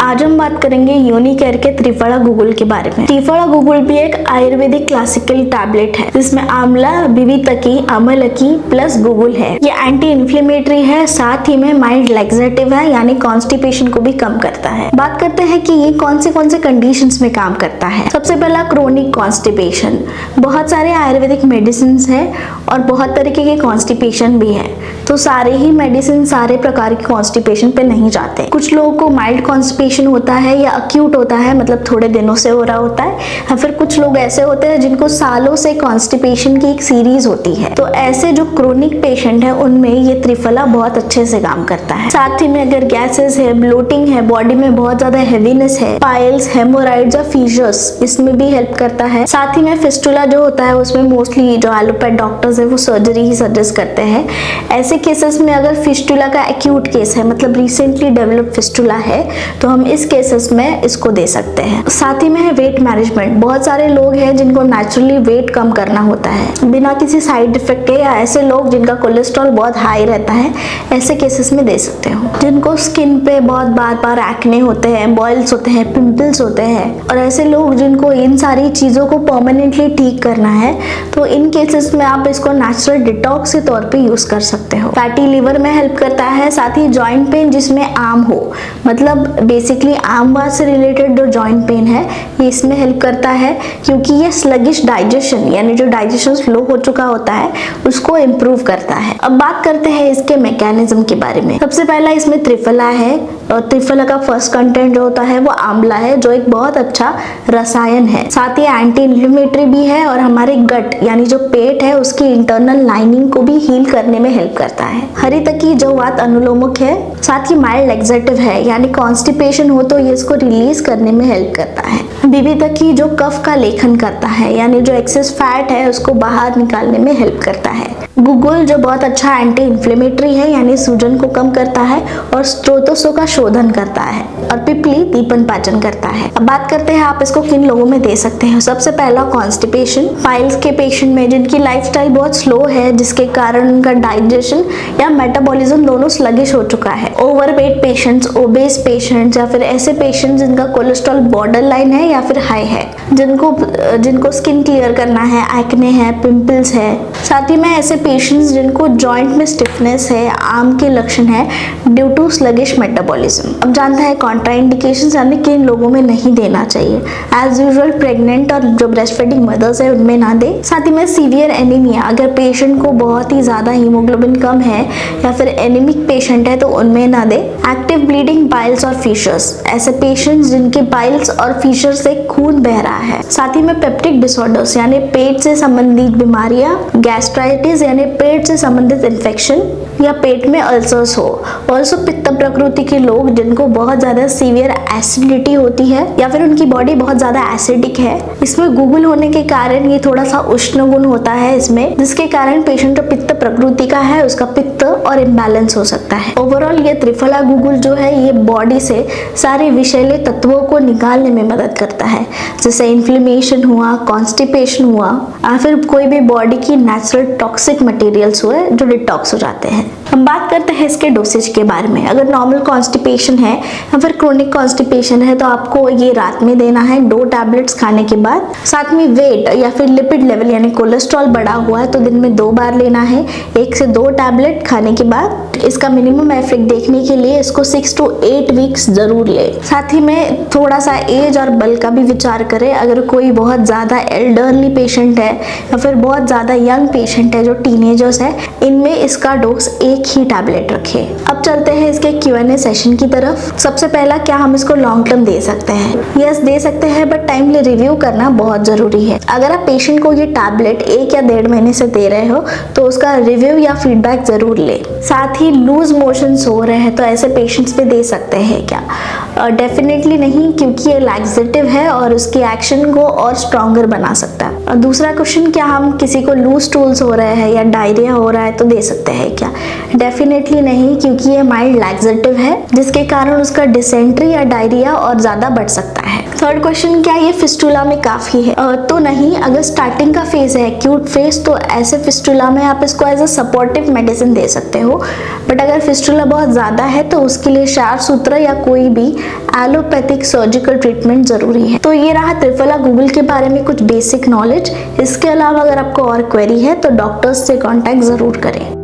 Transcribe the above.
आज हम बात करेंगे यूनिकेयर के त्रिफला गूगल के बारे में। त्रिफला गूगल भी एक आयुर्वेदिक क्लासिकल टैबलेट है जिसमें आंवला, विवितकी, अमलकी प्लस गूगल है। ये एंटी इन्फ्लेमेटरी है, साथ ही में माइल्ड लैक्सेटिव है, यानी कॉन्स्टिपेशन को भी कम करता है। बात करते हैं कि ये कौन से कंडीशंस में काम करता है। सबसे पहला क्रोनिक कॉन्स्टिपेशन। बहुत सारे आयुर्वेदिक मेडिसिन है और बहुत तरीके के कॉन्स्टिपेशन भी है, तो सारे ही मेडिसिन सारे प्रकार के कॉन्स्टिपेशन पे नहीं जाते। कुछ लोगों को माइल्ड कॉन्स्टिपेशन होता है या अक्यूट होता है, मतलब थोड़े दिनों से हो रहा होता है, या फिर कुछ लोग ऐसे होते हैं जिनको सालों से कॉन्स्टिपेशन की एक सीरीज होती है। तो ऐसे जो क्रोनिक पेशेंट है उनमें ये त्रिफला बहुत अच्छे से काम करता है। साथ ही में अगर गैसेस है, ब्लोटिंग है, बॉडी में बहुत ज्यादा हेवीनेस है, पाइल्स, हेमोराइड्स या फीजर्स, इसमें भी हेल्प करता है। साथ ही में फिस्टुला जो होता है उसमें मोस्टली जो एलोपैथ डॉक्टर्स है वो सर्जरी ही सजेस्ट करते हैं। ऐसे केसेस में अगर फिस्टुला का एक्यूट केस है, मतलब रिसेंटली डेवलप फिस्टुला है, तो हम इस केसेस में इसको दे सकते हैं। साथ ही में है वेट मैनेजमेंट। बहुत सारे लोग हैं जिनको नेचुरली वेट कम करना होता है बिना किसी साइड इफेक्ट के, या ऐसे लोग जिनका कोलेस्ट्रॉल बहुत हाई रहता है, ऐसे केसेस में दे सकते हो। जिनको स्किन पे बहुत बार बार एक्ने होते हैं, बॉयल्स होते हैं, पिंपल्स होते हैं, और ऐसे लोग जिनको इन सारी चीजों को परमानेंटली ठीक करना है, तो इन केसेस में आप इसको नेचुरल डिटॉक्स के तौर पे यूज कर सकते हो। फैटी लिवर में हेल्प करता है। साथ ही जॉइंट पेन जिसमें आर्म हो, मतलब बेसिकली आर्म बार से रिलेटेड जो जॉइंट पेन है, ये इसमें हेल्प करता है, क्योंकि ये स्लगिश डाइजेशन, यानी जो डाइजेशन स्लो हो चुका होता है उसको इम्प्रूव करता है। अब बात करते हैं इसके मैकेनिज्म के बारे में। सबसे पहला इसमें त्रिफला है, और त्रिफला का फर्स्ट कंटेंट जो होता है वो आंवला है, जो एक बहुत अच्छा रसायन है। साथ ही एंटी इन्फ्लेमेटरी भी है, और हमारे गट यानी जो पेट है उसकी इंटरनल लाइनिंग को भी हील करने में हेल्प करता है। हरितकी जो वात अनुलोमक है, साथ ही माइल्ड लैक्सेटिव है, यानी कॉन्स्टिपेशन हो तो ये इसको रिलीज करने में हेल्प करता है। विवितकी जो कफ का लेखन करता है, यानी जो एक्सेस फैट है उसको बाहर निकालने में हेल्प करता है। गूगल जो बहुत अच्छा एंटी इन्फ्लेमेटरी है, यानी सूजन को कम करता है और स्त्रोतों का शोधन करता है, और पिपली दीपन पाचन करता है। अब बात करते हैं आप इसको किन लोगों में दे सकते हैं। सबसे पहला कॉन्स्टिपेशन, पाइल्स के पेशेंट में जिनकी लाइफस्टाइल बहुत स्लो है, जिसके कारण उनका डाइजेशन या मेटाबॉलिज्म दोनों स्लगिश हो चुका है। ओवरवेट पेशेंट्स, ओबेस पेशेंट्स, या फिर ऐसे पेशेंट्स जिनका कोलेस्ट्रॉल बॉर्डर लाइन है या फिर हाई है, जिनको स्किन क्लियर करना है, एक्ने है, पिंपल्स है। साथ ही में ऐसे पेशेंट्स जिनको जॉइंट में स्टिफनेस है, आर्म के लक्षण है ड्यू टू स्लगिश मेटाबॉलिज्म। अब जानते हैं कॉन्ट्राइंडिकेशंस, यानी किन लोगों में नहीं देना चाहिए। एज यूजुअल प्रेग्नेंट और जो ब्रेस्ट फीडिंग मदर्स है उनमें ना दे। साथ ही में सीवियर एनीमिया, अगर पेशेंट को बहुत ही ज्यादा हीमोग्लोबिन कम है या फिर एनीमिक पेशेंट है तो उनमें ना दे। एक्टिव ब्लीडिंग, बाइल्स और फीशर्स, ऐसे पेशेंट्स जिनके बाइल्स और फीशर से खून बह रहा है। साथ ही में पेप्टिक डिसऑर्डर्स, यानी पेट से संबंधित बीमारियां, गैस्ट्राइटिस यानी पेट से संबंधित इन्फेक्शन, या पेट में अल्सर्स हो। ऑल्सो पित्त प्रकृति के लोग जिनको बहुत ज्यादा सीवियर एसिडिटी होती है या फिर उनकी बॉडी बहुत ज्यादा एसिडिक है। इसमें गूगल होने के कारण ये थोड़ा सा उष्ण गुण होता है इसमें, जिसके कारण पेशेंट जो पित्त प्रकृति का है उसका पित्त और इम्बैलेंस हो सकता है। ओवरऑल ये त्रिफला गूगल जो है ये बॉडी से सारे विषैले तत्वों को निकालने में मदद करता है, जैसे इन्फ्लेमेशन हुआ, कॉन्स्टिपेशन हुआ, या फिर कोई भी बॉडी की नेचुरल टॉक्सिक मटेरियल्स हुए जो डिटॉक्स हो जाते हैं। हम बात करते हैं इसके डोसेज के बारे में। अगर नॉर्मल कॉन्स्टिपेशन है या फिर क्रोनिक कॉन्स्टिपेशन है तो आपको ये रात में देना है 2 टैबलेट्स खाने के बाद। साथ में वेट या फिर लिपिड लेवल यानी कोलेस्ट्रॉल बढ़ा हुआ है तो दिन में 2 बार लेना है, 1 से 2 टैबलेट खाने के बाद। इसका मिनिमम इफेक्ट देखने के लिए इसको 6 to 8 वीक्स जरूर ले। साथ ही में थोड़ा सा एज और बल का भी विचार करें। अगर कोई बहुत ज्यादा एल्डरली पेशेंट है या फिर बहुत ज्यादा यंग पेशेंट है जो टीनेजर्स है, इनमें इसका डोज 1 ही टैबलेट रखें। अब चलते हैं इसके Q&A सेशन की तरफ। सबसे पहला, क्या हम इसको लॉन्ग टर्म दे सकते हैं? यस, दे सकते हैं, बट टाइमली रिव्यू करना बहुत जरूरी है। अगर आप पेशेंट को ये टैबलेट 1 या 1.5 महीने से दे रहे हो तो उसका रिव्यू या फीडबैक जरूर ले। साथ ही लूज मोशंस हो रहे हैं तो ऐसे पेशेंट्स पे दे सकते हैं क्या? डेफिनेटली नहीं, क्योंकि ये लैक्सेटिव है और उसकी एक्शन को और स्ट्रॉन्गर बना सकता है। और दूसरा क्वेश्चन, क्या हम किसी को लूज स्टूल्स हो रहे हैं या डायरिया हो रहा है तो दे सकते हैं क्या? डेफिनेटली नहीं, क्योंकि ये माइल्ड लैक्सेटिव है जिसके कारण उसका डिसेंट्री या डायरिया और ज्यादा बढ़ सकता है। थर्ड क्वेश्चन, क्या ये फिस्टुला में काफी है? तो नहीं। अगर स्टार्टिंग का फेज है, एक्यूट फेज, तो ऐसे फिस्टुला में आप इसको एज अ सपोर्टिव मेडिसिन दे सकते हो। बट अगर फिस्टुला बहुत ज्यादा है तो उसके लिए क्षार सूत्र या कोई भी एलोपैथिक सर्जिकल ट्रीटमेंट जरूरी है। तो ये रहा त्रिफला गूगल के बारे में कुछ बेसिक नॉलेज। इसके अलावा अगर आपको और क्वेरी है तो डॉक्टर्स से कांटेक्ट जरूर करें।